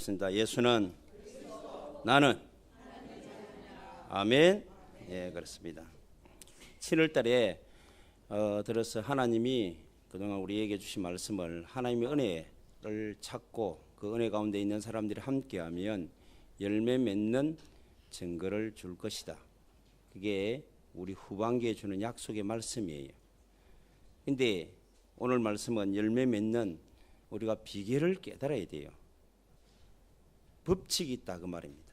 읽습니다. 예수는 나는 아멘. 예, 그렇습니다. 7월 달에 들어서 하나님이 그동안 우리에게 주신 말씀을 하나님의 은혜를 찾고 그 은혜 가운데 있는 사람들이 함께하면 열매 맺는 증거를 줄 것이다. 그게 우리 후반기에 주는 약속의 말씀이에요. 근데 오늘 말씀은 열매 맺는 우리가 비결을 깨달아야 돼요. 법칙이 있다 그 말입니다.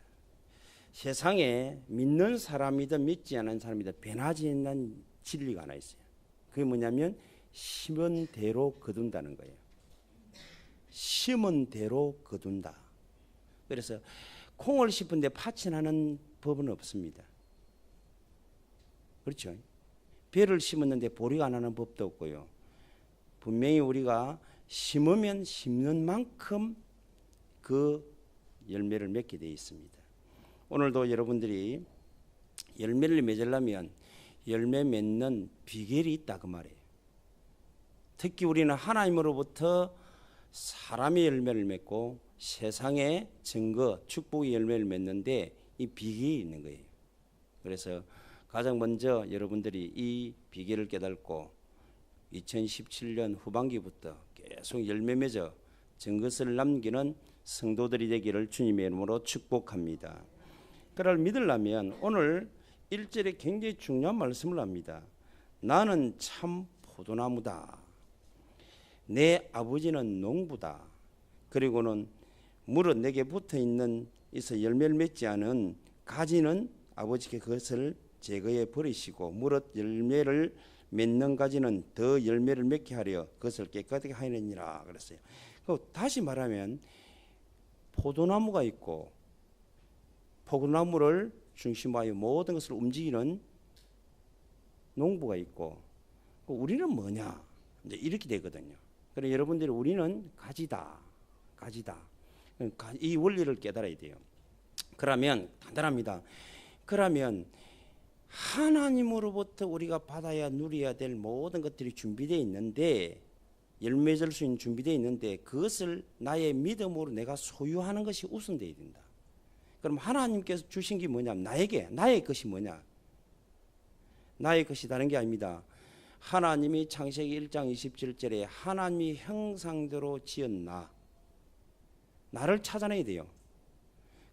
세상에 믿는 사람이든 믿지 않는 사람이든 변하지 않는 진리가 하나 있어요. 그게 뭐냐면 심은 대로 거둔다는 거예요. 심은 대로 거둔다. 그래서 콩을 심은데 팥이 나는 법은 없습니다. 그렇죠? 배를 심었는데 보리가 나는 법도 없고요. 분명히 우리가 심으면 심는 만큼 그 열매를 맺게 되어 있습니다. 오늘도 여러분들이 열매를 맺으려면 열매 맺는 비결이 있다 그 말이에요. 특히 우리는 하나님으로부터 사람의 열매를 맺고 세상의 증거, 축복의 열매를 맺는데 이 비결이 있는 거예요. 그래서 가장 먼저 여러분들이 이 비결을 깨닫고 2017년 후반기부터 계속 열매 맺어 증거를 남기는 성도들이 되기를 주님의 이름으로 축복합니다. 그를 믿으려면 오늘 1절에 굉장히 중요한 말씀을 합니다. 나는 참 포도나무다. 내 아버지는 농부다. 그리고는 무릇 내게 붙어있는 있어 열매를 맺지 않은 가지는 아버지께 그것을 제거해 버리시고 무릇 열매를 맺는 가지는 더 열매를 맺게 하려 그것을 깨끗하게 하느니라 그랬어요. 다시 말하면 포도나무가 있고 포도나무를 중심하여 모든 것을 움직이는 농부가 있고 우리는 뭐냐 이제 이렇게 되거든요. 그래서 여러분들이 우리는 가지다. 이 원리를 깨달아야 돼요. 그러면 간단합니다. 그러면 하나님으로부터 우리가 받아야 누려야 될 모든 것들이 준비되어 있는데 열매 줄 수 있는 준비되어 있는데 그것을 나의 믿음으로 내가 소유하는 것이 우선되어야 된다. 그럼 하나님께서 주신 게 뭐냐면 나의 것이 뭐냐? 나의 것이 다른 게 아닙니다. 하나님이 창세기 1장 27절에 하나님이 형상대로 지은 나를 찾아내야 돼요.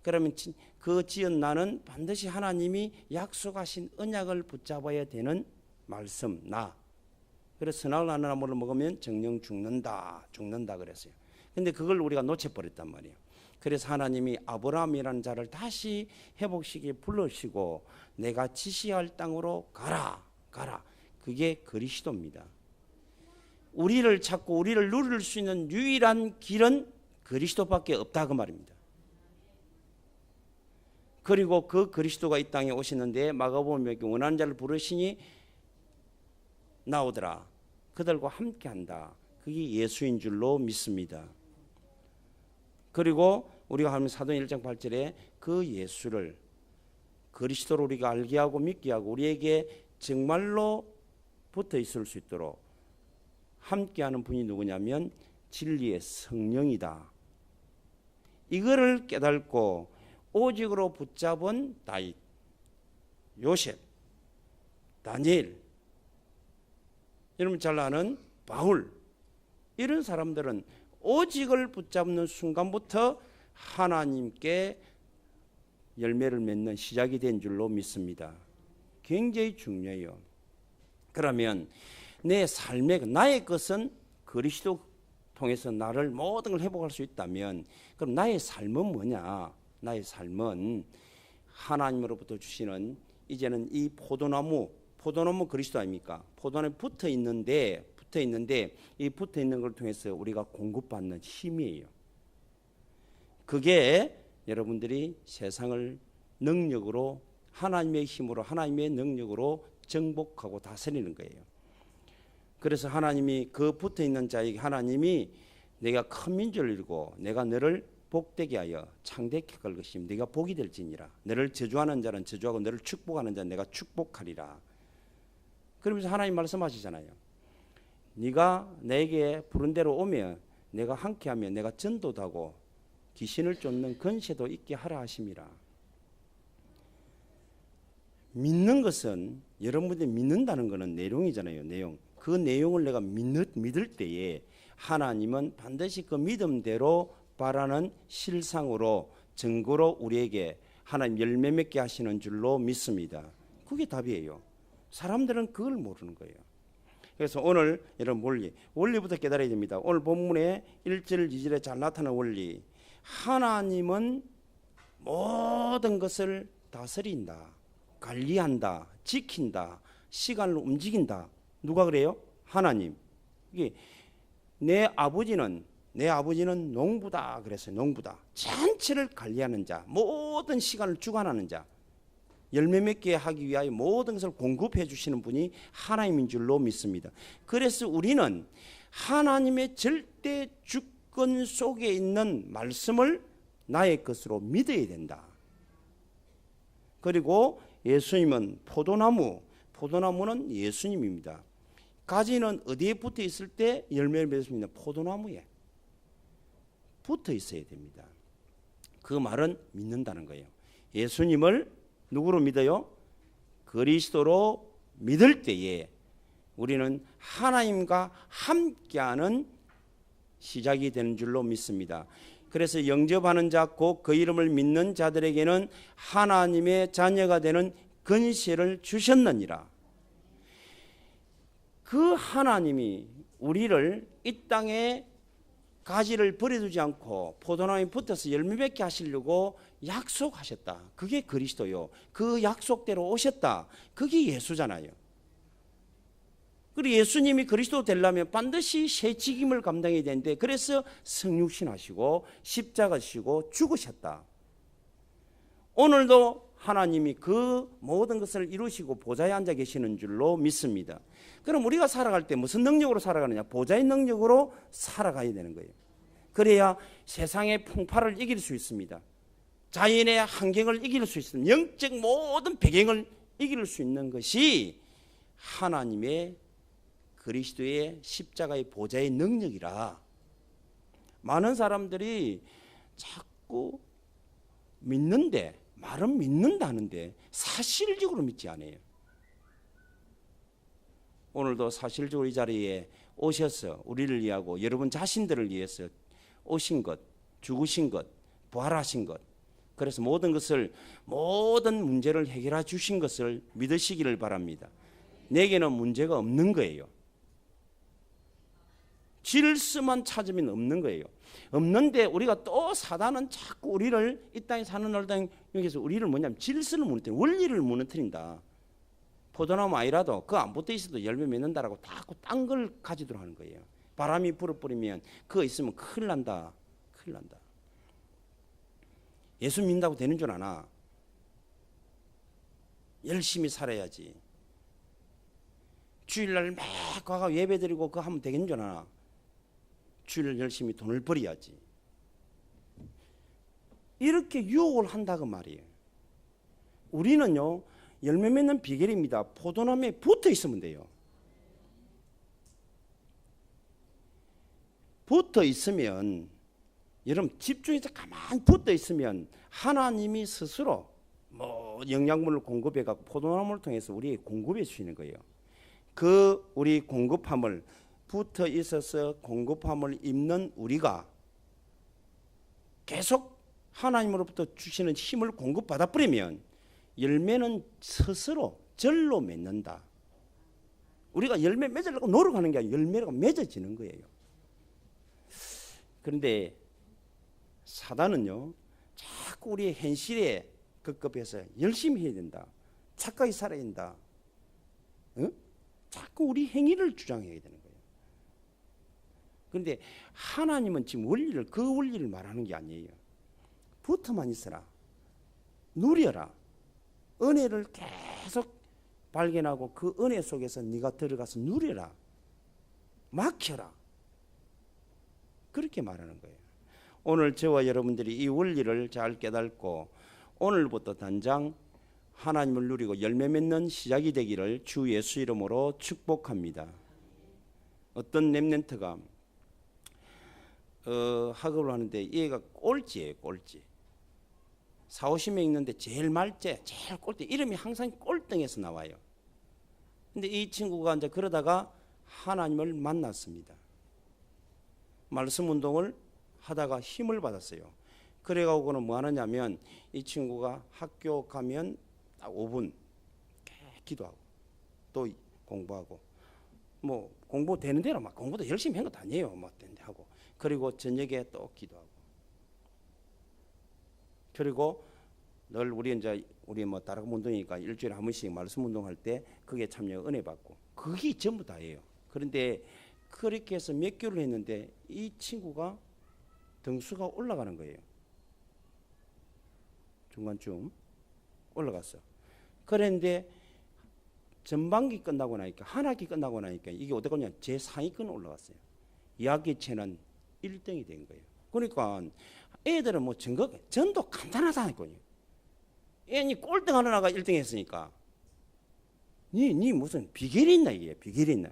그러면 그 지은 나는 반드시 하나님이 약속하신 언약을 붙잡아야 되는 말씀 그래서 선악을 아는 나무를 먹으면 정령 죽는다 그랬어요. 근데 그걸 우리가 놓쳐버렸단 말이에요. 그래서 하나님이 아브라함이라는 자를 다시 회복시키게 불러시고 내가 지시할 땅으로 가라. 그게 그리스도입니다. 우리를 찾고 우리를 누릴 수 있는 유일한 길은 그리스도밖에 없다 그 말입니다. 그리고 그 그리스도가 이 땅에 오시는데 마가복음에 원하는 자를 부르시니 나오더라. 그들과 함께한다. 그게 예수인 줄로 믿습니다. 그리고 우리가 하면 사도행 1장 8절에 그 예수를 그리스도로 우리가 알게 하고 믿게 하고 우리에게 정말로 붙어 있을 수 있도록 함께하는 분이 누구냐면 진리의 성령이다. 이거를 깨닫고 오직으로 붙잡은 다윗, 요셉, 다니엘, 여러분 잘 아는 바울 이런 사람들은 오직을 붙잡는 순간부터 하나님께 열매를 맺는 시작이 된 줄로 믿습니다. 굉장히 중요해요. 그러면 내 삶의 나의 것은 그리스도 통해서 나를 모든 걸 회복할 수 있다면 그럼 나의 삶은 뭐냐? 나의 삶은 하나님으로부터 주시는 이제는 이 포도나무 그리스도 아닙니까? 포도나무에 붙어 있는데 이 붙어 있는 걸 통해서 우리가 공급받는 힘이에요. 그게 여러분들이 세상을 능력으로 하나님의 힘으로 하나님의 능력으로 정복하고 다스리는 거예요. 그래서 하나님이 그 붙어 있는 자에게 하나님이 내가 큰 민족을 이루고 내가 너를 복되게 하여 창대케 할 것이면 네가 복이 될지니라. 너를 저주하는 자는 저주하고 너를 축복하는 자는 내가 축복하리라. 그러면서 하나님 말씀하시잖아요. 네가 내게 부른 대로 오면 내가 함께하면 내가 전도도 하고 귀신을 쫓는 권세도 있게 하라 하심이라. 믿는 것은 여러분들이 믿는다는 것은 내용이잖아요. 내용. 그 내용을 내가 믿을 때에 하나님은 반드시 그 믿음대로 바라는 실상으로 증거로 우리에게 하나님 열매 맺게 하시는 줄로 믿습니다. 그게 답이에요. 사람들은 그걸 모르는 거예요. 그래서 오늘 여러분 원리부터 깨달아야 됩니다. 오늘 본문에 1절 2절에 잘 나타난 원리. 하나님은 모든 것을 다스린다, 관리한다, 지킨다, 시간을 움직인다. 누가 그래요? 하나님. 이게 내 아버지는 농부다 그랬어요. 농부다. 전체를 관리하는 자, 모든 시간을 주관하는 자, 열매 맺게 하기 위하여 모든 것을 공급해 주시는 분이 하나님인 줄로 믿습니다. 그래서 우리는 하나님의 절대 주권 속에 있는 말씀을 나의 것으로 믿어야 된다. 그리고 예수님은 포도나무는 예수님입니다. 가지는 어디에 붙어 있을 때 열매를 맺습니다. 포도나무에 붙어 있어야 됩니다. 그 말은 믿는다는 거예요. 예수님을 누구로 믿어요? 그리스도로 믿을 때에 우리는 하나님과 함께하는 시작이 되는 줄로 믿습니다. 그래서 영접하는 자 곧 그 이름을 믿는 자들에게는 하나님의 자녀가 되는 권세를 주셨느니라. 그 하나님이 우리를 이 땅에 가지를 버려두지 않고 포도나무에 붙어서 열매 맺게 하시려고 약속하셨다. 그게 그리스도요. 그 약속대로 오셨다. 그게 예수잖아요. 그리고 예수님이 그리스도 되려면 반드시 새 직임을 감당해야 되는데 그래서 성육신 하시고 십자가 지시고 죽으셨다. 오늘도 하나님이 그 모든 것을 이루시고 보좌에 앉아 계시는 줄로 믿습니다. 그럼 우리가 살아갈 때 무슨 능력으로 살아가느냐? 보좌의 능력으로 살아가야 되는 거예요. 그래야 세상의 풍파를 이길 수 있습니다. 자연의 환경을 이길 수 있습니다. 영적 모든 배경을 이길 수 있는 것이 하나님의 그리스도의 십자가의 보좌의 능력이라. 많은 사람들이 자꾸 믿는데, 말은 믿는다는데 사실적으로 믿지 않아요. 오늘도 사실적으로 이 자리에 오셔서 우리를 위하고 여러분 자신들을 위해서 오신 것, 죽으신 것, 부활하신 것, 그래서 모든 문제를 해결해 주신 것을 믿으시기를 바랍니다. 내게는 문제가 없는 거예요. 질서만 찾으면 없는 거예요. 없는데 우리가 또 사단은 자꾸 우리를 이 땅에 사는 날당 여기서 우리를 뭐냐면 질서를 무너뜨린다. 원리를 무너뜨린다. 포도나무 아니라도 그 안 붙어 있어도 열매 맺는다라고 자꾸 딴 걸 가지도록 하는 거예요. 바람이 불어버리면 그거 있으면 큰일 난다. 큰일 난다. 예수 믿는다고 되는 줄 아나? 열심히 살아야지. 주일날 막 가가 예배드리고 그거 하면 되겠는 줄 아나? 주일날 열심히 돈을 벌어야지. 이렇게 유혹을 한다고 말이에요. 우리는요, 열매 맺는 비결입니다. 포도나무에 붙어 있으면 돼요. 붙어 있으면, 여러분 집중해서 가만히 붙어 있으면 하나님이 스스로 영양분을 공급해 갖고 포도나무를 통해서 우리에게 공급해 주시는 거예요. 그 우리 공급함을 붙어 있어서 공급함을 입는 우리가 계속 하나님으로부터 주시는 힘을 공급받아 버리면 열매는 스스로 절로 맺는다. 우리가 열매 맺으려고 노력하는 게 아니라 열매가 맺어지는 거예요. 그런데 사단은요, 자꾸 우리의 현실에 급급해서 열심히 해야 된다, 착하게 살아야 된다, 자꾸 우리 행위를 주장해야 되는 거예요. 그런데 하나님은 지금 그 원리를 말하는 게 아니에요. 붙어만 있어라, 누려라, 은혜를 계속 발견하고 그 은혜 속에서 네가 들어가서 누려라, 막혀라, 그렇게 말하는 거예요. 오늘 저와 여러분들이 이 원리를 잘 깨닫고 오늘부터 당장 하나님을 누리고 열매 맺는 시작이 되기를 주 예수 이름으로 축복합니다. 어떤 렘넌트가 학업을 하는데 얘가 꼴찌예요, 꼴찌. 4, 50명 있는데 제일 말째, 제일 꼴등. 이름이 항상 꼴등에서 나와요. 근데 이 친구가 이제 그러다가 하나님을 만났습니다. 말씀 운동을 하다가 힘을 받았어요. 그래가고는 뭐 하느냐면 이 친구가 학교 가면 딱 5분 기도하고 또 공부하고 뭐 공부 되는 대로 막 공부도 열심히 한 것도 아니에요. 뭐 되는데 하고 그리고 저녁에 또 기도하고 그리고 늘 우리 뭐 다락방 운동이니까 일주일에 한 번씩 말씀 운동할 때 그게 참여 은혜 받고 그게 전부 다예요. 그런데 그렇게 해서 몇 개월을 했는데 이 친구가 등수가 올라가는 거예요. 중간쯤 올라갔어. 그런데 전반기 끝나고 나니까 한 학기 끝나고 나니까 이게 어떻게 보냐 제 상위권 올라갔어요. 2학기체는 1등이 된 거예요. 그러니까 애들은 뭐 전도 간단하다니까요. 애니 꼴등 하는 아가 1등 했으니까 니 무슨 비결이 있나 이게 비결이 있나.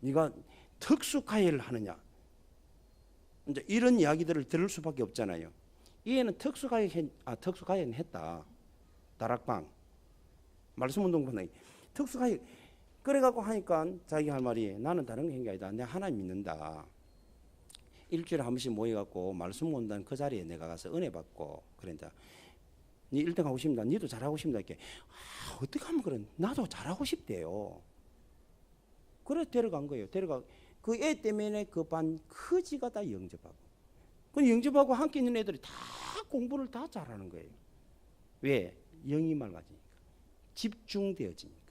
네가 특수과외를 하느냐 이제 이런 이야기들을 들을 수밖에 없잖아요. 이 애는 특수과외는 했다. 다락방 말씀 운동보다 특수과외 그래갖고 하니까 자기 할 말이 나는 다른 게 아니다. 내가 하나님 믿는다. 일주일에 한 번씩 모여갖고 말씀 온다는 그 자리에 내가 가서 은혜 받고 그런다. 니 1등 하고 싶다. 니도 잘하고 싶다. 이렇게 어떻게 하면 그래? 나도 잘하고 싶대요. 그래 데려간 거예요. 그 애 때문에 그 반 커지가 다 영접하고 그 영접하고 함께 있는 애들이 다 공부를 다 잘하는 거예요. 왜? 영이 맑아지니까 집중되어지니까.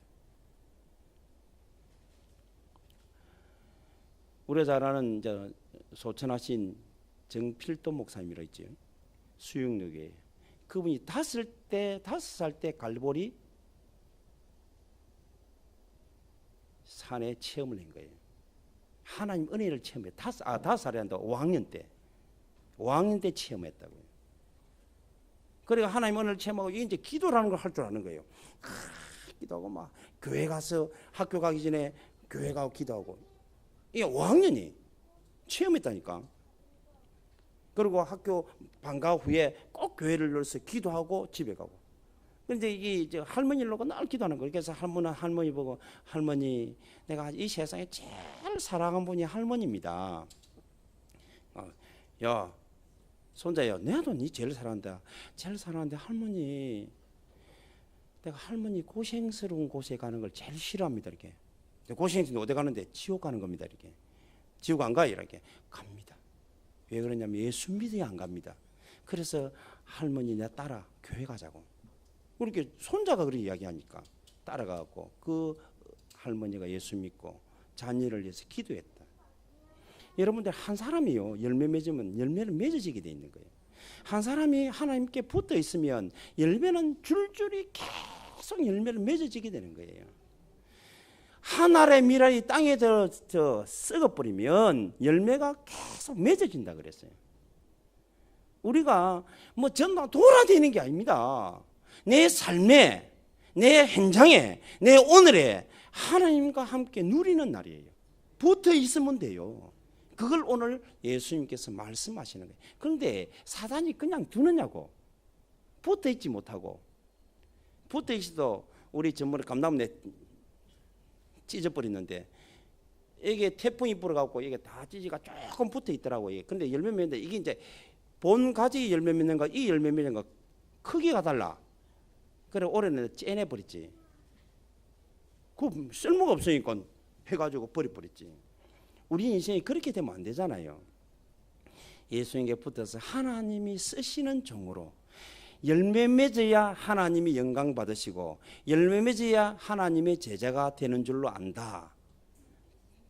우리가 잘 아는 이제 소천하신 정필도 목사님이라 있죠. 수영역에 그분이 5살 때 갈보리 산에 체험을 한 거예요. 하나님 은혜를 체험해. 5살에 한다. 5학년 때 체험했다고요. 그리고 하나님 은혜를 체험하고 이제 기도라는 걸 할 줄 아는 거예요. 기도하고 막 교회 가서 학교 가기 전에 교회 가고 기도하고 이게 5학년이 체험했다니까. 그리고 학교 방과 후에 꼭 교회를 넣어서 기도하고 집에 가고. 그런데 이게 이제 할머니를 놓고 날 기도하는 거예요. 그래서 할머니 보고 할머니 내가 이 세상에 제일 사랑하는 분이 할머니입니다. 야 손자야 내도 니 제일 사랑한다. 제일 사랑하는데 할머니 내가 할머니 고생스러운 곳에 가는 걸 제일 싫어합니다. 이렇게 고생스러운 어디 가는데 지옥 가는 겁니다. 이렇게 지옥 안 가요. 이렇게 갑니다. 왜 그러냐면 예수 믿어야 안 갑니다. 그래서 할머니 내 따라 교회 가자고. 그렇게 손자가 그렇게 이야기하니까 따라가고 그 할머니가 예수 믿고 자녀를 위해서 기도했다. 여러분들 한 사람이요 열매 맺으면 열매는 맺어지게 돼 있는 거예요. 한 사람이 하나님께 붙어 있으면 열매는 줄줄이 계속 열매를 맺어지게 되는 거예요. 한 알의 밀알이 땅에 썩어버리면 열매가 계속 맺어진다 그랬어요. 우리가 뭐 전부 돌아다니는 게 아닙니다. 내 삶에, 내 현장에, 내 오늘에 하나님과 함께 누리는 날이에요. 붙어 있으면 돼요. 그걸 오늘 예수님께서 말씀하시는 거예요. 그런데 사단이 그냥 두느냐고. 붙어 있지 못하고. 붙어 있어도 우리 전번에 감나무에 찢어버리는데 이게 태풍이 불어갖고 이게 다 찢어가 조금 붙어 있더라고요. 근데 열매 맺는데 이게 이제 본 가지 열매 맺는 거, 이 열매 맺는 거 크기가 달라. 그래 올해는 째내버렸지. 그 쓸모가 없으니까 해가지고 버려버렸지. 우리 인생이 그렇게 되면 안 되잖아요. 예수님께 붙어서 하나님이 쓰시는 종으로 열매 맺어야 하나님이 영광 받으시고 열매 맺어야 하나님의 제자가 되는 줄로 안다.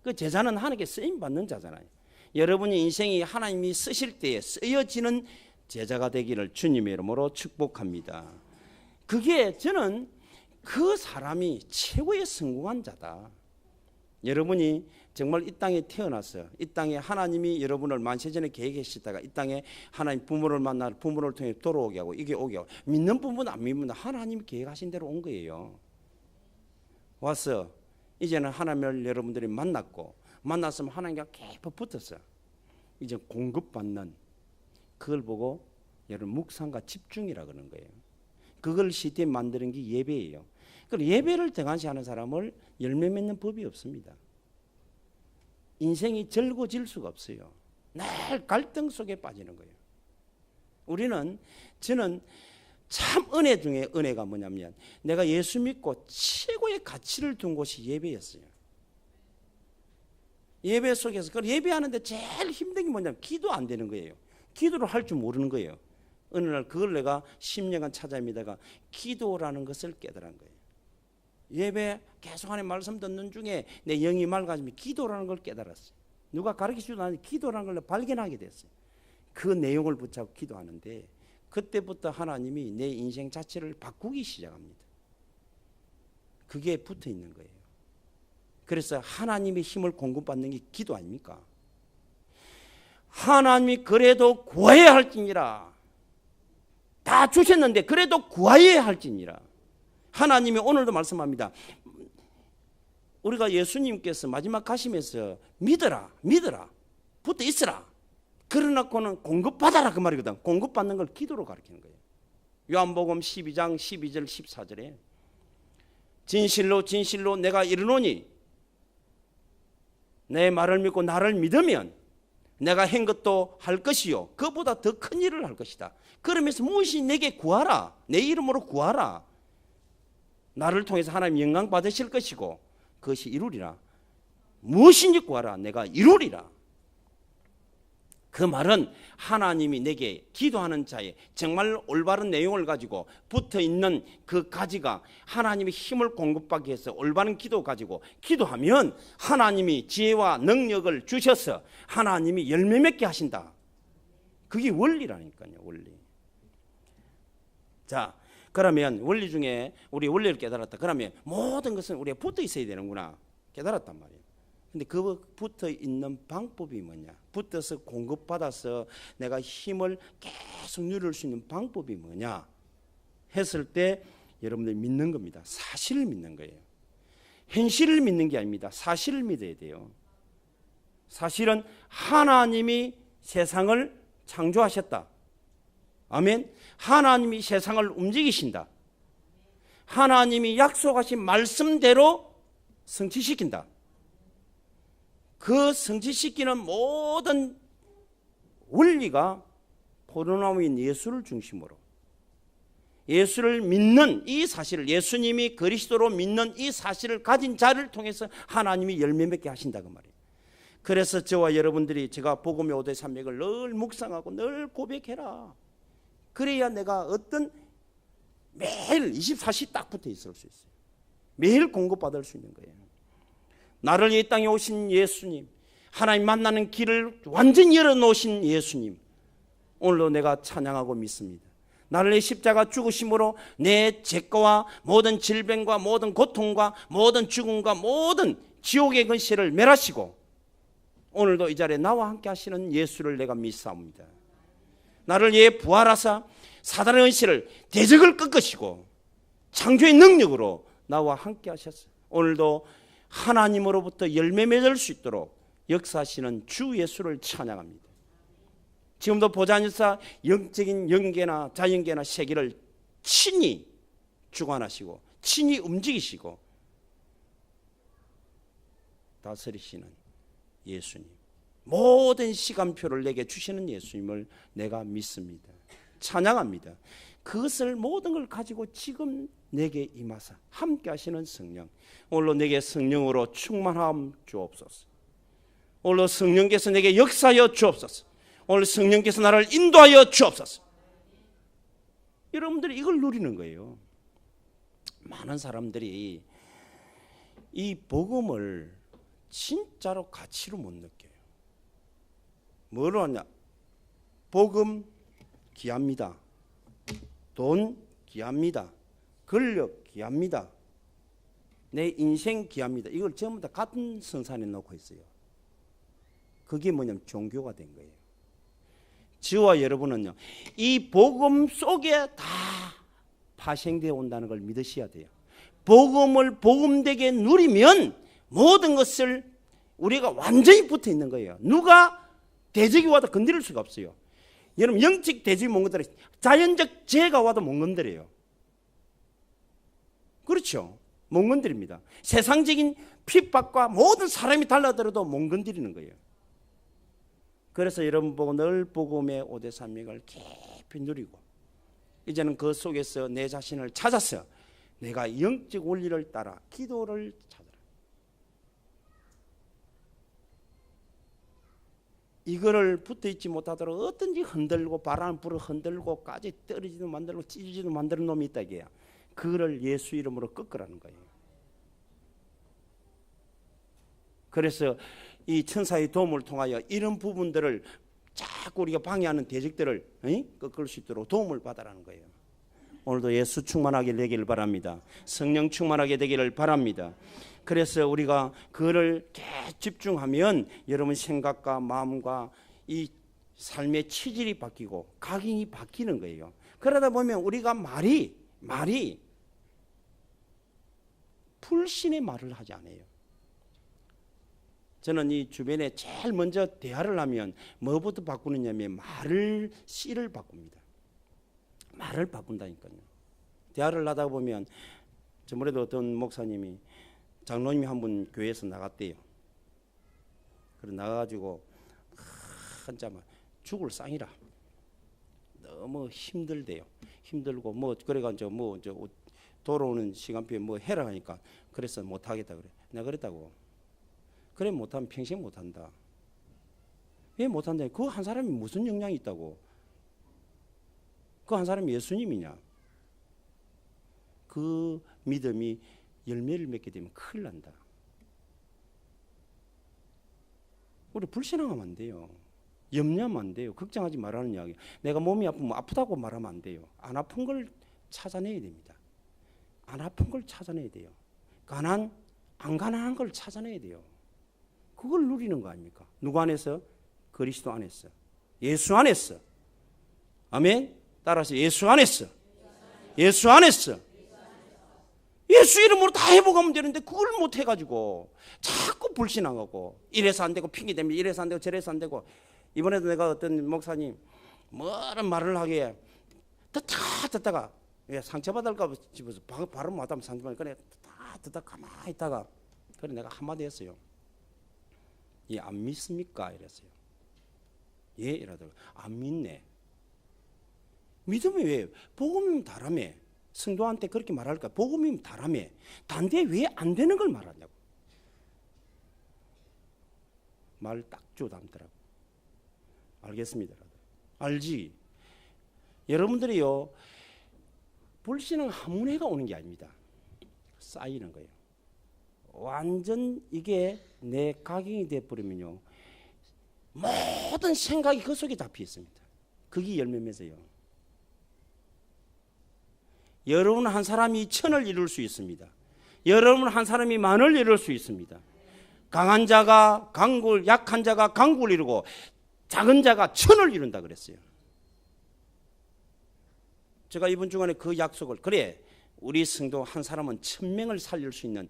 그 제자는 하나님께 쓰임 받는 자잖아요. 여러분의 인생이 하나님이 쓰실 때에 쓰여지는 제자가 되기를 주님의 이름으로 축복합니다. 그게 저는 그 사람이 최고의 성공한 자다. 여러분이 정말 이 땅에 태어났어요. 이 땅에 하나님이 여러분을 만세전에 계획하시다가 이 땅에 하나님 부모를 만나 부모를 통해 돌아오게 하고 이게 오게 하고 믿는 부분 안 믿는 부분 하나님이 계획하신 대로 온 거예요. 와서 이제는 하나님을 여러분들이 만났고 만났으면 하나님과 깊이 붙었어. 이제 공급받는 그걸 보고 여러분 묵상과 집중이라 그러는 거예요. 그걸 시스템 만드는 게 예배예요. 그럼 예배를 등한시하는 사람을 열매 맺는 법이 없습니다. 인생이 즐거워질 수가 없어요. 늘 갈등 속에 빠지는 거예요. 저는 참 은혜 중에 은혜가 뭐냐면 내가 예수 믿고 최고의 가치를 둔 곳이 예배였어요. 예배 속에서 그걸 예배하는데 제일 힘든 게 뭐냐면 기도 안 되는 거예요. 기도를 할 줄 모르는 거예요. 어느 날 그걸 내가 10년간 찾아미다가 기도라는 것을 깨달은 거예요. 예배 계속 하는 말씀 듣는 중에 내 영이 맑아지면 기도라는 걸 깨달았어요. 누가 가르쳐주도 않는데 기도라는 걸 발견하게 됐어요. 그 내용을 붙잡고 기도하는데 그때부터 하나님이 내 인생 자체를 바꾸기 시작합니다. 그게 붙어 있는 거예요. 그래서 하나님의 힘을 공급받는 게 기도 아닙니까? 하나님이 그래도 구하여야 할지니라. 다 주셨는데 그래도 구하여야 할지니라. 하나님이 오늘도 말씀합니다. 우리가 예수님께서 마지막 가시면서 믿어라 붙어 있으라. 그러나고는 공급받아라 그 말이거든. 공급받는 걸 기도로 가르치는 거예요. 요한복음 12장 12절 14절에 진실로 진실로 내가 이르노니 내 말을 믿고 나를 믿으면 내가 한 것도 할 것이요 그보다 더 큰 일을 할 것이다. 그러면서 무엇이 내게 구하라. 내 이름으로 구하라. 나를 통해서 하나님 영광 받으실 것이고 그것이 이루리라. 무엇인지 구하라. 내가 이루리라. 그 말은 하나님이 내게 기도하는 자에 정말 올바른 내용을 가지고 붙어있는 그 가지가 하나님의 힘을 공급받기 위해서 올바른 기도 가지고 기도하면 하나님이 지혜와 능력을 주셔서 하나님이 열매 맺게 하신다. 그게 원리라니까요. 원리. 자, 그러면 원리 중에 우리 원리를 깨달았다. 그러면 모든 것은 우리가 붙어 있어야 되는구나. 깨달았단 말이에요. 근데 그 붙어 있는 방법이 뭐냐? 붙어서 공급받아서 내가 힘을 계속 누릴 수 있는 방법이 뭐냐? 했을 때 여러분들이 믿는 겁니다. 사실을 믿는 거예요. 현실을 믿는 게 아닙니다. 사실을 믿어야 돼요. 사실은 하나님이 세상을 창조하셨다. 아멘. 하나님이 세상을 움직이신다. 하나님이 약속하신 말씀대로 성취시킨다. 그 성취시키는 모든 원리가 포도나무인 예수를 중심으로 예수를 믿는 이 사실을 예수님이 그리스도로 믿는 이 사실을 가진 자를 통해서 하나님이 열매 맺게 하신다 그 말이에요. 그래서 저와 여러분들이 제가 복음의 5대 산맥을 늘 묵상하고 늘 고백해라. 그래야 내가 어떤 매일 24시 딱 붙어 있을 수 있어요. 매일 공급받을 수 있는 거예요. 나를 이 땅에 오신 예수님, 하나님 만나는 길을 완전히 열어놓으신 예수님, 오늘도 내가 찬양하고 믿습니다. 나를 내 십자가 죽으심으로 내 죄와 모든 질병과 모든 고통과 모든 죽음과 모든 지옥의 근시를 멸하시고 오늘도 이 자리에 나와 함께 하시는 예수를 내가 믿사옵니다. 나를 위해 부활하사 사단의 은시를 대적을 꺾으시고 창조의 능력으로 나와 함께 하셨어요. 오늘도 하나님으로부터 열매 맺을 수 있도록 역사하시는 주 예수를 찬양합니다. 지금도 보좌하사 영적인 영계나 자연계나 세계를 친히 주관하시고 친히 움직이시고 다스리시는 예수님, 모든 시간표를 내게 주시는 예수님을 내가 믿습니다. 찬양합니다. 그것을 모든 걸 가지고 지금 내게 임하사 함께 하시는 성령, 오늘로 내게 성령으로 충만함 주옵소서. 오늘로 성령께서 내게 역사하여 주옵소서. 오늘 성령께서 나를 인도하여 주옵소서. 여러분들이 이걸 누리는 거예요. 많은 사람들이 이 복음을 진짜로 가치로 못 느껴요. 뭐로 하냐? 복음 귀합니다. 돈 귀합니다. 권력 귀합니다. 내 인생 귀합니다. 이걸 전부 다 같은 선산에 놓고 있어요. 그게 뭐냐면 종교가 된 거예요. 저와 여러분은요, 이 복음 속에 다 파생되어 온다는 걸 믿으셔야 돼요. 복음을 복음되게 누리면 모든 것을 우리가 완전히 붙어 있는 거예요. 누가 대적이 와도 건드릴 수가 없어요. 여러분 영적 대적이 못 건드려요. 자연적 재해가 와도 못 건드려요. 그렇죠? 못 건드립니다. 세상적인 핍박과 모든 사람이 달라들어도 못 건드리는 거예요. 그래서 여러분 보고 늘 복음의 오대산맥을 깊이 누리고 이제는 그 속에서 내 자신을 찾아서 내가 영적 원리를 따라 기도를 찾아라. 이거를 붙어있지 못하도록 어떤지 흔들고 바람 불어 흔들고 까지 떨어지도 만들고 찢어지도 만드는 놈이 있다 이게야. 그거를 예수 이름으로 꺾으라는 거예요. 그래서 이 천사의 도움을 통하여 이런 부분들을 자꾸 우리가 방해하는 대적들을 꺾을 수 있도록 도움을 받아라는 거예요. 오늘도 예수 충만하게 되기를 바랍니다. 성령 충만하게 되기를 바랍니다. 그래서 우리가 그거를 계속 집중하면 여러분 생각과 마음과 이 삶의 체질이 바뀌고 각인이 바뀌는 거예요. 그러다 보면 우리가 말이 불신의 말을 하지 않아요. 저는 이 주변에 제일 먼저 대화를 하면 뭐부터 바꾸느냐면 말을 씨를 바꿉니다. 말을 바꾼다니까요. 대화를 하다 보면 저번에도 어떤 목사님이 장로님이 한 분 교회에서 나갔대요. 그래서 나가가지고 한참 죽을 상이라 너무 힘들대요. 힘들고 뭐 그래가지고 뭐 돌아오는 시간표에 뭐 해라 하니까 그래서 못 하겠다 그래. 내가 그랬다고. 그래 못하면 평생 못한다. 왜 못한다? 그 한 사람이 무슨 영향이 있다고? 그 한 사람이 예수님이냐? 그 믿음이 열매를 맺게 되면 큰일 난다. 우리 불신앙하면 안 돼요. 염려하면 안 돼요. 걱정하지 말라는 이야기. 내가 몸이 아프면 아프다고 말하면 안 돼요. 안 아픈 걸 찾아내야 됩니다. 안 아픈 걸 찾아내야 돼요. 안 가난한 걸 찾아내야 돼요. 그걸 누리는 거 아닙니까? 누구 안에서? 그리스도 안에서. 예수 안에서. 아멘. 따라서 예수 안에서. 예수 안에서. 예수 이름으로 다 해보가면 되는데 그걸 못 해가지고 자꾸 불신앙하고 이래서 안 되고 핑계 대면 이래서 안 되고 저래서 안 되고. 이번에도 내가 어떤 목사님 뭐런 말을 하기에 듣다가 상처받을까 봐 집어서 바로 못하면 상처받을까 그래 다 듣다 가만히 있다가 그래 내가 한마디 했어요. 예, 안 믿습니까? 이랬어요. 예, 이러다가 안 믿네. 믿음이 왜? 복음이면 다라며. 성도한테 그렇게 말할까? 복음이면 다라며. 단데 왜 안 되는 걸 말하냐고. 말 딱 주담더라고. 알겠습니다. 알지? 여러분들이요, 불신앙 한문회가 오는 게 아닙니다. 쌓이는 거예요. 완전 이게 내 각인이 돼버리면요, 모든 생각이 그 속에 잡혀 있습니다. 그게 열매 맺어요. 여러분 한 사람이 천을 이룰 수 있습니다. 여러분 한 사람이 만을 이룰 수 있습니다. 강한 자가 강굴, 약한 자가 강굴 이루고 작은 자가 천을 이룬다 그랬어요. 제가 이번 주간에 그 약속을, 그래 우리 성도 한 사람은 1000명을 살릴 수 있는,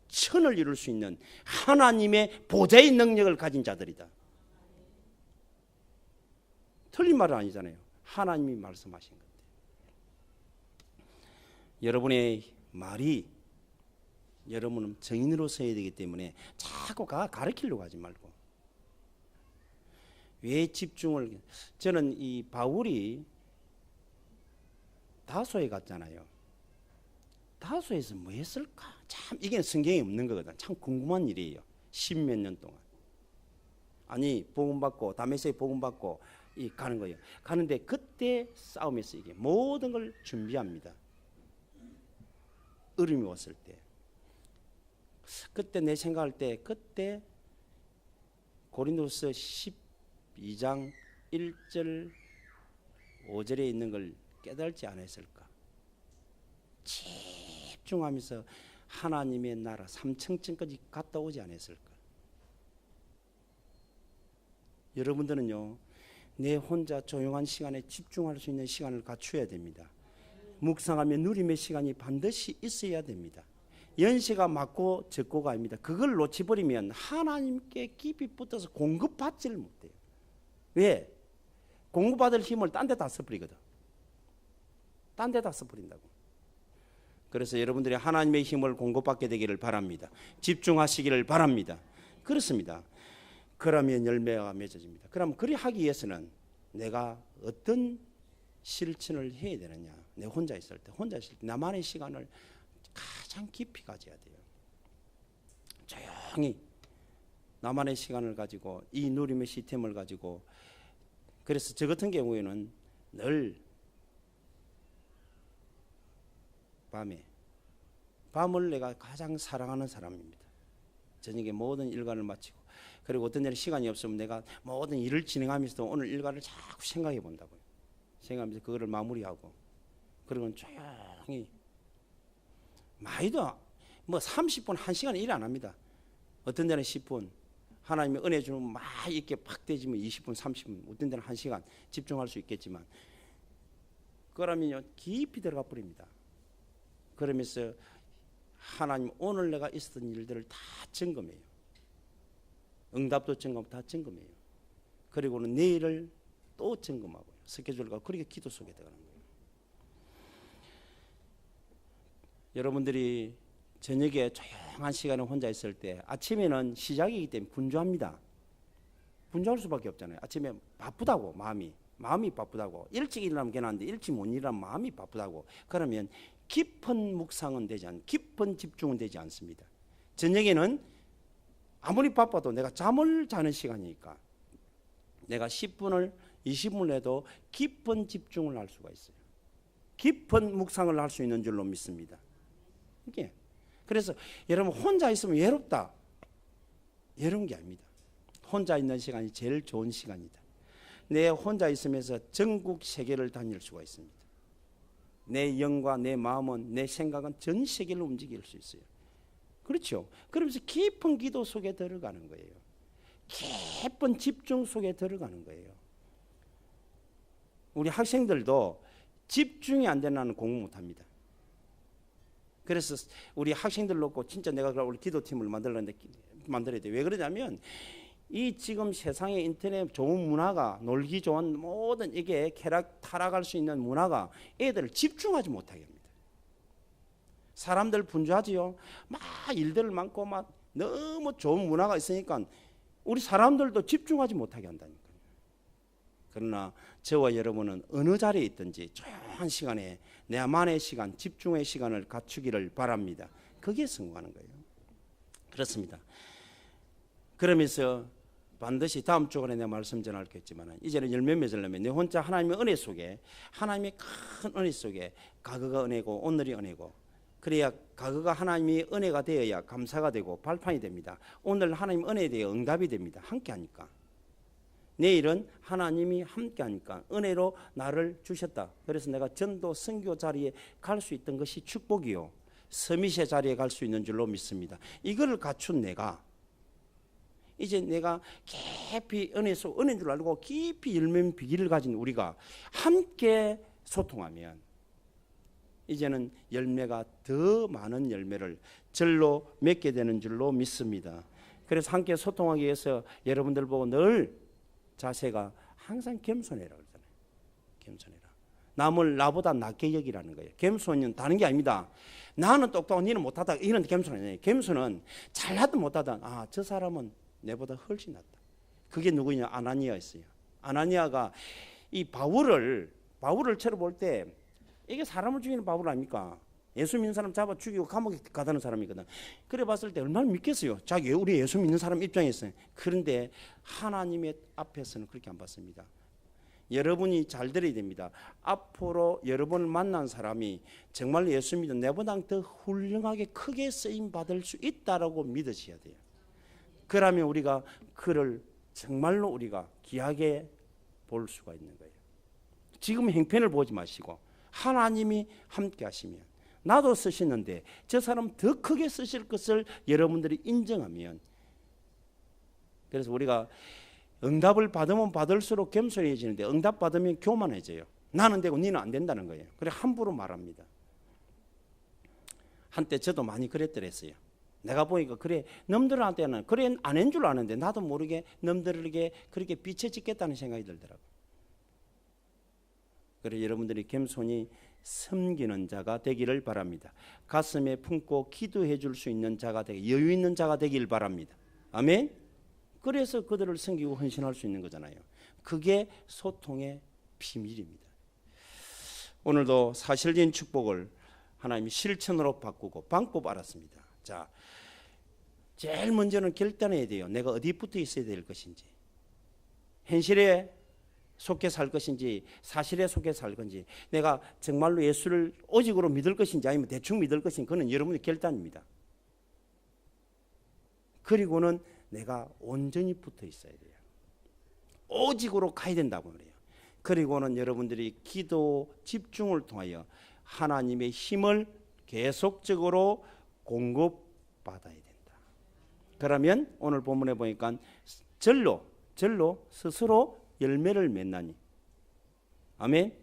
천을 이룰 수 있는 하나님의 보좌의 능력을 가진 자들이다. 틀린 말은 아니잖아요. 하나님이 말씀하신 건데. 여러분의 말이 여러분은 정인으로 서야 되기 때문에 자꾸 가르치려고 하지 말고. 왜 집중을, 저는 이 바울이 다소에 갔잖아요. 다소에서 뭐 했을까? 참 이게 성경에 없는 거거든. 참 궁금한 일이에요. 10몇 년 동안. 아니 복음받고 다메섹에 복음받고 가는 거예요. 가는데 그때 싸움에서 이게 모든 걸 준비합니다. 어려움이 왔을 때. 그때 내 생각할 때 그때 고린도서 12장 1절 5절에 있는 걸 깨달지 않았을까? 집중하면서 하나님의 나라 3층까지 갔다 오지 않았을까? 여러분들은요, 내 혼자 조용한 시간에 집중할 수 있는 시간을 갖춰야 됩니다. 묵상하며 누림의 시간이 반드시 있어야 됩니다. 연세가 많고 적고가 아닙니다. 그걸 놓쳐버리면 하나님께 깊이 붙어서 공급받지를 못해요. 왜? 공급받을 힘을 딴 데 다 써버리거든. 딴 데 다 써버린다고. 그래서 여러분들이 하나님의 힘을 공급받게 되기를 바랍니다. 집중하시기를 바랍니다. 그렇습니다. 그러면 열매가 맺어집니다. 그럼 그리 하기 위해서는 내가 어떤 실천을 해야 되느냐. 내 혼자 있을 때 나만의 시간을 가장 깊이 가져야 돼요. 조용히 나만의 시간을 가지고 이 누림의 시스템을 가지고, 그래서 저 같은 경우에는 늘 밤을 내가 가장 사랑하는 사람입니다. 저녁에 모든 일과를 마치고, 그리고 어떤 날에 시간이 없으면 내가 모든 일을 진행하면서도 오늘 일과를 자꾸 생각해 본다고요. 생각하면서 그거를 마무리하고, 그리고 조용히 많이도 뭐 30분 1시간 일 안 합니다. 어떤 데는 10분, 하나님의 은혜 주면 막 이렇게 팍 되지면 20분 30분, 어떤 데는 1시간 집중할 수 있겠지만, 그러면요 깊이 들어가 버립니다. 그러면서 하나님 오늘 내가 있었던 일들을 다 점검해요. 응답도 점검, 다 점검해요. 그리고는 내일을 또 점검하고요. 스케줄과 그렇게 기도 속에 들어가는 거예요. 여러분들이 저녁에 조용한 시간에 혼자 있을 때, 아침에는 시작이기 때문에 분주합니다. 분주할 수밖에 없잖아요. 아침에 바쁘다고, 마음이 바쁘다고. 일찍 일어나면 괜찮은데 일찍 못 일어나면 마음이 바쁘다고. 그러면 깊은 묵상은 되지 않, 깊은 집중은 되지 않습니다. 저녁에는 아무리 바빠도 내가 잠을 자는 시간이니까 내가 10분을 20분을 해도 깊은 집중을 할 수가 있어요. 깊은 묵상을 할 수 있는 줄로 믿습니다. 이게 그래서 여러분 혼자 있으면 외롭다, 외로운 게 아닙니다. 혼자 있는 시간이 제일 좋은 시간이다. 내 혼자 있으면서 전국 세계를 다닐 수가 있습니다. 내 영과 내 마음은, 내 생각은 전 세계를 움직일 수 있어요. 그렇죠? 그러면서 깊은 기도 속에 들어가는 거예요. 깊은 집중 속에 들어가는 거예요. 우리 학생들도 집중이 안 되면 공부 못합니다. 그래서 우리 학생들 놓고 진짜 내가 우리 기도팀을 만들어야 돼. 왜 그러냐면 이 지금 세상에 인터넷 좋은 문화가, 놀기 좋은 모든 이게 타락할 수 있는 문화가 애들을 집중하지 못하게 합니다. 사람들 분주하지요. 막 일들 많고 막 너무 좋은 문화가 있으니까 우리 사람들도 집중하지 못하게 한다니까요. 그러나 저와 여러분은 어느 자리에 있든지 조용한 시간에 내만의 시간, 집중의 시간을 갖추기를 바랍니다. 그게 성공하는 거예요. 그렇습니다. 그러면서 반드시 다음 주간에 내가 말씀 전하겠지만 이제는 열매 맺으려면 내 혼자 하나님의 은혜 속에, 하나님의 큰 은혜 속에, 과거가 은혜고 오늘이 은혜고, 그래야 과거가 하나님의 은혜가 되어야 감사가 되고 발판이 됩니다. 오늘 하나님 은혜에 대해 응답이 됩니다. 함께 하니까. 내일은 하나님이 함께 하니까 은혜로 나를 주셨다. 그래서 내가 전도 선교 자리에 갈 수 있던 것이 축복이요, 서밋의 자리에 갈 수 있는 줄로 믿습니다. 이거를 갖춘 내가 이제 내가 깊이 은혜인 줄 알고 깊이 열매 비기를 가진 우리가 함께 소통하면 이제는 열매가 더 많은 열매를 절로 맺게 되는 줄로 믿습니다. 그래서 함께 소통하기 위해서 여러분들 보고 늘 자세가 항상 겸손해라 그러잖아요. 겸손해라. 남을 나보다 낮게 여기라는 거예요. 겸손은 다른 게 아닙니다. 나는 똑똑하고 니는 못하다, 이런 겸손 아니에요. 겸손은 잘하든 못하든 저 사람은 내보다 훨씬 낫다. 그게 누구냐? 아나니아였어요. 아나니아가 이 바울을 쳐볼 때 이게 사람을 죽이는 바울 아닙니까? 예수 믿는 사람 잡아 죽이고 감옥에 가다는 사람이거든. 그래 봤을 때 얼마나 믿겠어요? 자기 우리 예수 믿는 사람 입장에서는. 그런데 하나님의 앞에서는 그렇게 안 봤습니다. 여러분이 잘 들어야 됩니다. 앞으로 여러분을 만난 사람이 정말 예수 믿는 내보다 더 훌륭하게 크게 쓰임 받을 수 있다라고 믿으셔야 돼요. 그러면 우리가 그를 정말로 우리가 귀하게 볼 수가 있는 거예요. 지금 형편을 보지 마시고 하나님이 함께 하시면, 나도 쓰시는데 저 사람 더 크게 쓰실 것을 여러분들이 인정하면, 그래서 우리가 응답을 받으면 받을수록 겸손해지는데 응답 받으면 교만해져요. 나는 되고 니는 안 된다는 거예요. 그래 함부로 말합니다. 한때 저도 많이 그랬더랬어요. 내가 보니까 그래 남들한테는 그래 안 한 줄 아는데 나도 모르게 남들에게 그렇게 비춰지겠다는 생각이 들더라고요. 그래서 여러분들이 겸손히 섬기는 자가 되기를 바랍니다. 가슴에 품고 기도해 줄 수 있는 자가 되기, 여유 있는 자가 되길 바랍니다. 아멘. 그래서 그들을 섬기고 헌신할 수 있는 거잖아요. 그게 소통의 비밀입니다. 오늘도 사실적인 축복을 하나님이 실천으로 바꾸고 방법 알았습니다. 자, 제일 먼저는 결단해야 돼요. 내가 어디 붙어 있어야 될 것인지, 현실에 속해 살 것인지 사실에 속해 살 건지, 내가 정말로 예수를 오직으로 믿을 것인지 아니면 대충 믿을 것인지, 그건 여러분의 결단입니다. 그리고는 내가 온전히 붙어 있어야 돼요. 오직으로 가야 된다고 그래요. 그리고는 여러분들이 기도 집중을 통하여 하나님의 힘을 계속적으로 공급받아야 된다. 그러면 오늘 본문에 보니까 절로 스스로 열매를 맺나니. 아멘.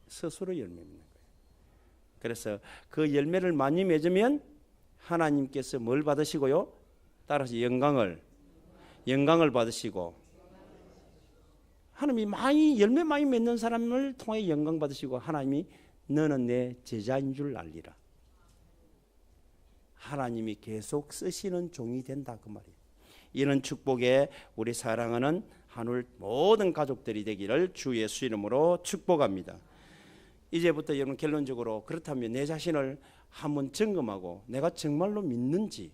스스로 열매 맺는 거예요. 그래서 그 열매를 많이 맺으면 하나님께서 뭘 받으시고요? 따라서 영광을 받으시고, 하나님이 많이 열매 많이 맺는 사람을 통해 영광 받으시고, 하나님이 너는 내 제자인 줄 알리라. 하나님이 계속 쓰시는 종이 된다 그 말이에요. 이런 축복에 우리 사랑하는 한울 모든 가족들이 되기를 주 예수 이름으로 축복합니다. 이제부터 여러분 결론적으로 그렇다면 내 자신을 한번 점검하고 내가 정말로 믿는지,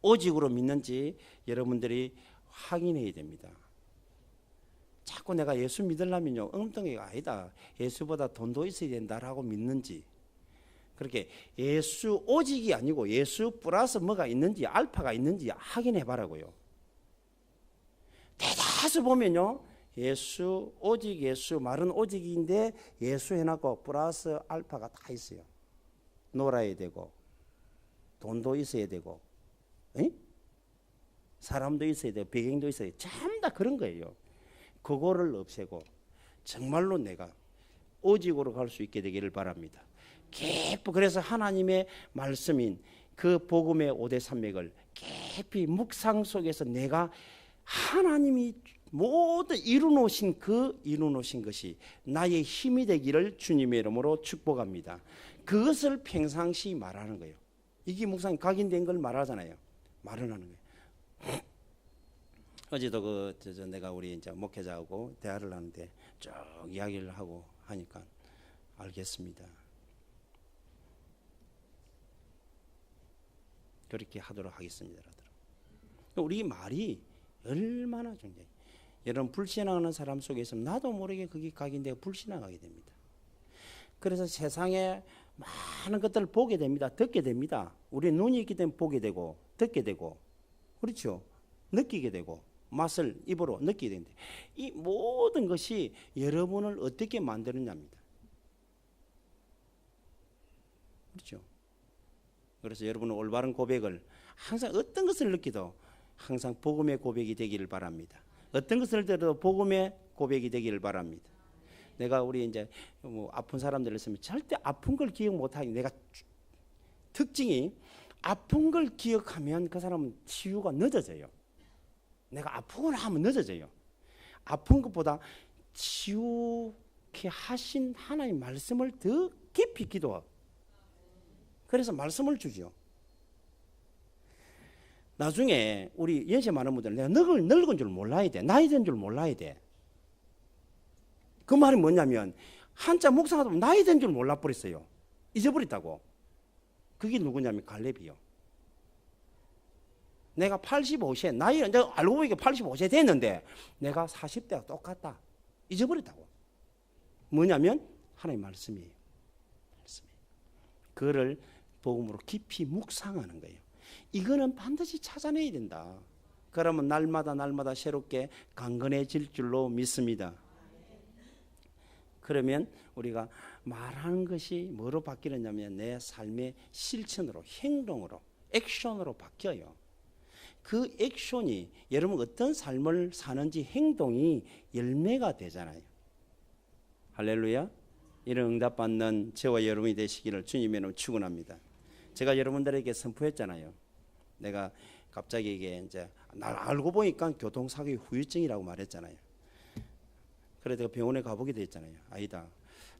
오직으로 믿는지 여러분들이 확인해야 됩니다. 자꾸 내가 예수 믿으려면요 엉뚱이가 아니다, 예수보다 돈도 있어야 된다라고 믿는지, 그렇게 예수 오직이 아니고 예수 플러스 뭐가 있는지, 알파가 있는지 확인해 봐라고요. 대다수 보면요 예수 오직, 예수 말은 오직인데 예수 해놨고 플러스 알파가 다 있어요. 놀아야 되고 돈도 있어야 되고, 에? 사람도 있어야 되고 배경도 있어야 되고, 참 다 그런 거예요. 그거를 없애고 정말로 내가 오직으로 갈 수 있게 되기를 바랍니다. 깊이, 그래서 하나님의 말씀인 그 복음의 5대 산맥을 깊이 묵상 속에서 내가 하나님이 모두 이루놓으신 것이 나의 힘이 되기를 주님의 이름으로 축복합니다. 그것을 평상시 말하는 거예요. 이게 묵상 각인된 걸 말하잖아요. 말을 하는 거예요. 어제도 내가 우리 이제 목회자하고 대화를 하는데 쭉 이야기를 하고 하니까 알겠습니다. 그렇게 하도록 하겠습니다. 우리 말이 얼마나 중요해요. 여러분 불신앙하는 사람 속에 있으면 나도 모르게 그게 각인되고 불신앙하게 됩니다. 그래서 세상에 많은 것들을 보게 됩니다. 듣게 됩니다. 우리 눈이 있기 때문에 보게 되고 듣게 되고, 그렇죠? 느끼게 되고 맛을 입으로 느끼게 되는데, 이 모든 것이 여러분을 어떻게 만드느냐입니다. 그렇죠? 그래서 여러분은 올바른 고백을 항상 어떤 것을 느끼도 항상 복음의 고백이 되기를 바랍니다. 어떤 것을 들어도 복음의 고백이 되기를 바랍니다. 내가 우리 이제 뭐 아픈 사람들 있으면 절대 아픈 걸 기억 못하게, 내가 특징이 아픈 걸 기억하면 그 사람은 치유가 늦어져요. 내가 아프구나 하면 늦어져요. 아픈 것보다 치유케 하신 하나님 말씀을 더 깊이 기도하고, 그래서 말씀을 주죠. 나중에 우리 연세 많은 분들은 내가 늙은 줄 몰라야 돼, 나이 든 줄 몰라야 돼. 그 말이 뭐냐면 한자 묵상하다 보면 나이 든 줄 몰라버렸어요. 잊어버렸다고. 그게 누구냐면 갈렙이요. 내가 85세, 나이 이제 알고 보니까 85세 됐는데 내가 40대와 똑같다. 잊어버렸다고. 뭐냐면 하나님의 말씀이에요. 그거를 복음으로 깊이 묵상하는 거예요. 이거는 반드시 찾아내야 된다. 그러면 날마다 새롭게 강건해질 줄로 믿습니다. 그러면 우리가 말하는 것이 뭐로 바뀌느냐면 내 삶의 실천으로, 행동으로, 액션으로 바뀌어요. 그 액션이 여러분 어떤 삶을 사는지 행동이 열매가 되잖아요. 할렐루야. 이런 응답받는 저와 여러분이 되시기를 주님의 이름으로 축원합니다. 제가 여러분들에게 선포했잖아요. 내가 갑자기 이게 이제 날 알고 보니까 교통사고의 후유증이라고 말했잖아요. 그래서 병원에 가보게 됐잖아요. 아니다.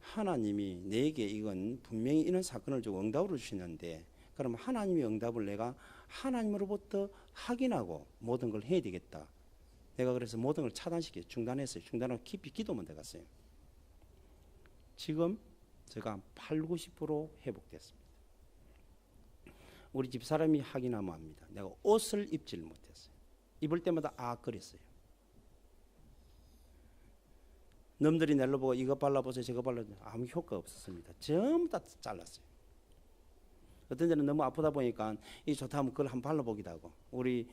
하나님이 내게 이건 분명히 이런 사건을 주고 응답을 주시는데, 그럼 하나님의 응답을 내가 하나님으로부터 확인하고 모든 걸 해야 되겠다. 내가 그래서 모든 걸 차단시켜 중단했어요. 중단하고 깊이 기도만 들어갔어요. 지금 제가 80-90% 회복됐습니다. 우리 집 사람이 확인하면 합니다. 내가 옷을 입지를 못했어요. 입을 때마다 그랬어요. 놈들이 내려보고 이거 발라보세요, 저거 발라보세요. 아무 효과 없었습니다. 전부 다 잘랐어요. 어떤 데는 너무 아프다 보니까 이 좋다 하면 그걸 한번 발라보기도 하고, 우리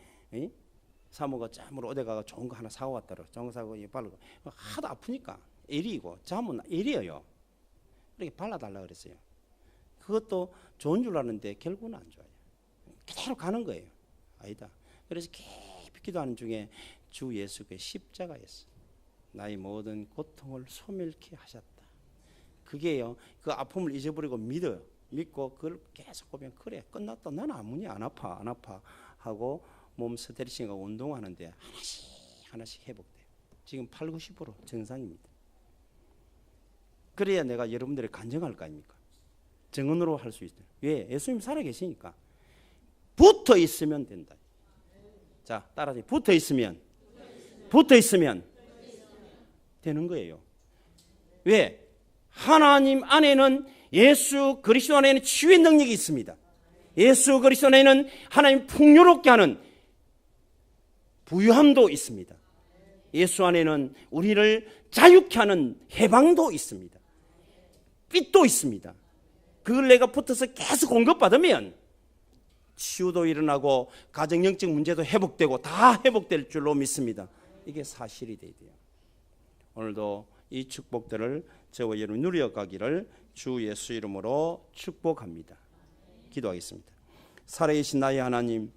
사모가 짬으로 어디 가서 좋은 거 하나 사고 왔더라고요. 좋은 거 사고 바르고 하도 아프니까 애리고 잠은 애리어요. 이렇게 발라달라 그랬어요. 그것도 좋은 줄 아는데 결국은 안 좋아요. 그대로 가는 거예요. 아니다. 그래서 깊이 기도하는 중에 주 예수의 십자가였어. 나의 모든 고통을 소멸케 하셨다. 그게요. 그 아픔을 잊어버리고 믿고 그걸 계속 보면 그래 끝났다. 나는 아무니 안 아파 하고 몸 스트레칭하고 운동하는데 하나씩 회복돼요. 지금 80-90% 정상입니다. 그래야 내가 여러분들이 간증할 거 아닙니까? 증언으로 할 수 있어요. 왜? 예수님 살아계시니까. 붙어 있으면 된다. 자, 따라서 붙어 있으면 되는 거예요. 왜? 하나님 안에는, 예수 그리스도 안에는 치유의 능력이 있습니다. 예수 그리스도 안에는 하나님 풍요롭게 하는 부유함도 있습니다. 예수 안에는 우리를 자유케 하는 해방도 있습니다. 빛도 있습니다. 그걸 내가 붙어서 계속 공급받으면 치유도 일어나고 가정영적 문제도 회복되고 다 회복될 줄로 믿습니다. 이게 사실이 돼야 돼요. 오늘도 이 축복들을 저와 여러분 누려가기를 주 예수 이름으로 축복합니다. 기도하겠습니다. 살아계신 나의 하나님,